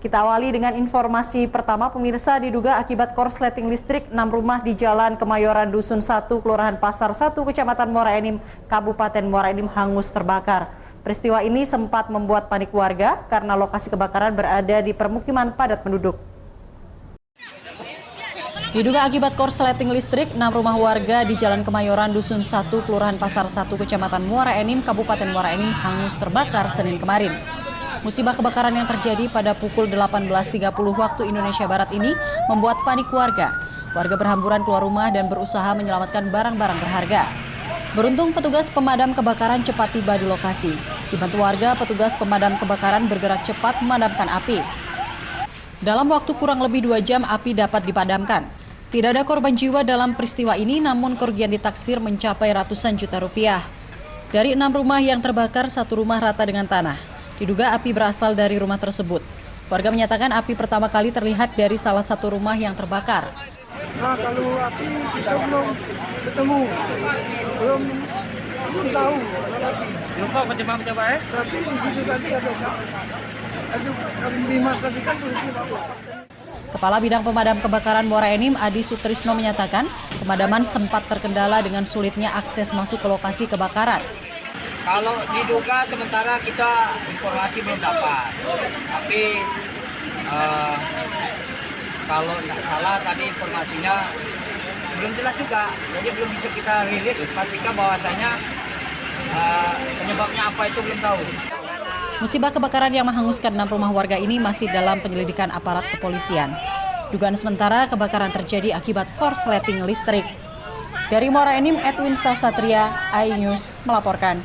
Kita awali dengan informasi pertama, pemirsa. Diduga akibat korsleting listrik, 6 rumah di Jalan Kemayoran Dusun 1, Kelurahan Pasar 1, Kecamatan Muara Enim, Kabupaten Muara Enim hangus terbakar. Peristiwa ini sempat membuat panik warga karena lokasi kebakaran berada di permukiman padat penduduk. Diduga akibat korsleting listrik, 6 rumah warga di Jalan Kemayoran Dusun 1, Kelurahan Pasar 1, Kecamatan Muara Enim, Kabupaten Muara Enim hangus terbakar Senin kemarin. Musibah kebakaran yang terjadi pada pukul 18.30 waktu Indonesia Barat ini membuat panik warga. Warga berhamburan keluar rumah dan berusaha menyelamatkan barang-barang berharga. Beruntung petugas pemadam kebakaran cepat tiba di lokasi. Dibantu warga, petugas pemadam kebakaran bergerak cepat memadamkan api. Dalam waktu kurang lebih 2 jam api dapat dipadamkan. Tidak ada korban jiwa dalam peristiwa ini, namun kerugian ditaksir mencapai ratusan juta rupiah. Dari 6 rumah yang terbakar, 1 rumah rata dengan tanah. Diduga api berasal dari rumah tersebut. Warga menyatakan api pertama kali terlihat dari salah satu rumah yang terbakar. Nah, kalau api kita belum ketemu, belum tahu api. Belum tahu coba ya? Tapi di situ tadi ada Bimas tadi kan polisi bawa. Kepala Bidang Pemadam Kebakaran Muara Enim, Adi Sutrisno menyatakan pemadaman sempat terkendala dengan sulitnya akses masuk ke lokasi kebakaran. Kalau diduga sementara kita informasi belum dapat, tapi kalau nggak salah tadi informasinya belum jelas juga, jadi belum bisa kita rilis pastikan bahwasanya penyebabnya apa itu belum tahu. Musibah kebakaran yang menghanguskan 6 rumah warga ini masih dalam penyelidikan aparat kepolisian. Dugaan sementara kebakaran terjadi akibat korsleting listrik. Dari Muara Enim, Edwin Sasatria, iNews melaporkan.